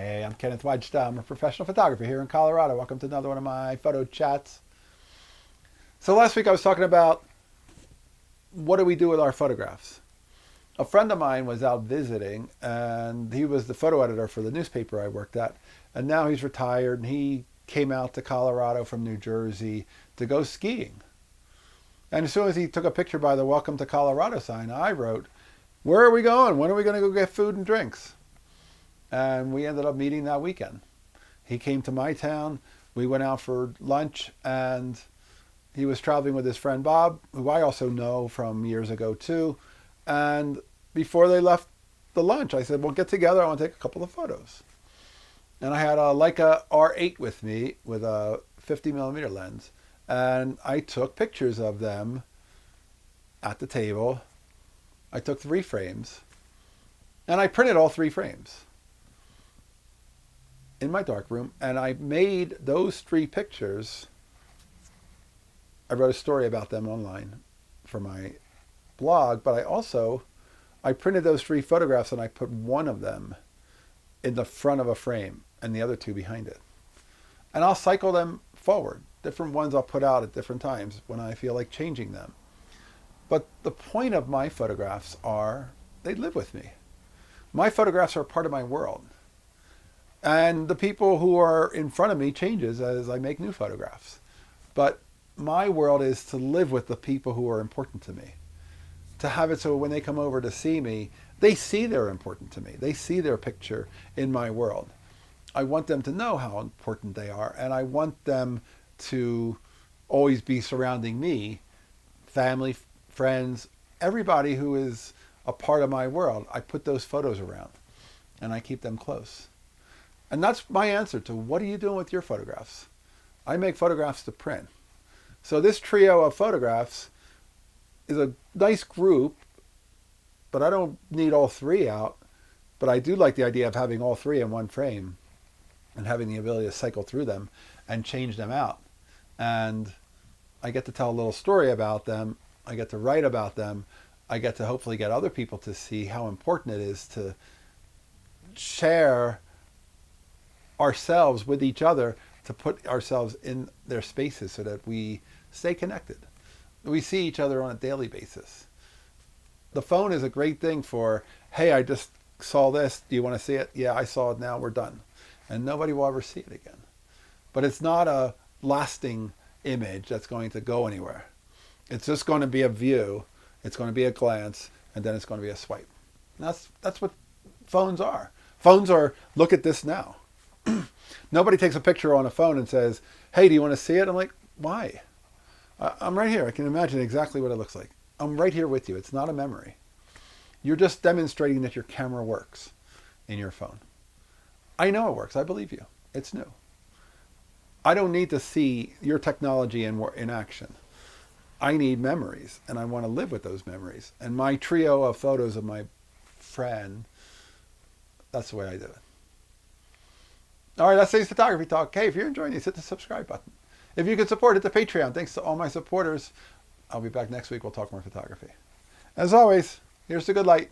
Hey, I'm Kenneth Wajda. I'm a professional photographer here in Colorado. Welcome to another one of my photo chats. So last week I was talking about what do we do with our photographs. A friend of mine was out visiting and he was the photo editor for the newspaper I worked at. And now he's retired and he came out to Colorado from New Jersey to go skiing. And as soon as he took a picture by the Welcome to Colorado sign, I wrote, "Where are we going? When are we going to go get food and drinks?" And we ended up meeting that weekend. He came to my town. We went out for lunch, and he was traveling with his friend Bob, who I also know from years ago too. And before they left the lunch, I said, "Well, get together. I want to take a couple of photos." And I had a Leica R8 with me with a 50 millimeter lens. And I took pictures of them at the table. I took 3 frames. And I printed all 3 frames in my darkroom, and I made those 3 pictures. I wrote a story about them online for my blog, but I printed those 3 photographs and I put one of them in the front of a frame and the other 2 behind it. And I'll cycle them forward. Different ones I'll put out at different times when I feel like changing them. But the point of my photographs are, they live with me. My photographs are part of my world. And the people who are in front of me changes as I make new photographs. But my world is to live with the people who are important to me. To have it so when they come over to see me, they see they're important to me. They see their picture in my world. I want them to know how important they are, and I want them to always be surrounding me, family, friends, everybody who is a part of my world. I put those photos around, and I keep them close. And that's my answer to what are you doing with your photographs? I make photographs to print. So this trio of photographs is a nice group, but I don't need all 3 out. But I do like the idea of having all 3 in one frame and having the ability to cycle through them and change them out. And I get to tell a little story about them. I get to write about them. I get to hopefully get other people to see how important it is to share ourselves with each other, to put ourselves in their spaces so that we stay connected. We see each other on a daily basis. The phone is a great thing for, hey, I just saw this. Do you want to see it? Yeah, I saw it now. We're done. And nobody will ever see it again. But it's not a lasting image that's going to go anywhere. It's just going to be a view. It's going to be a glance, and then it's going to be a swipe. And that's what phones are. Phones are, look at this now. Nobody takes a picture on a phone and says, "Hey, do you want to see it?" I'm like, why? I'm right here. I can imagine exactly what it looks like. I'm right here with you. It's not a memory. You're just demonstrating that your camera works in your phone. I know it works. I believe you. It's new. I don't need to see your technology in action. I need memories, and I want to live with those memories. And my trio of photos of my friend, that's the way I do it. All right, that's today's photography talk. Hey, if you're enjoying this, hit the subscribe button. If you could support, hit the Patreon. Thanks to all my supporters. I'll be back next week. We'll talk more photography. As always, here's the good light.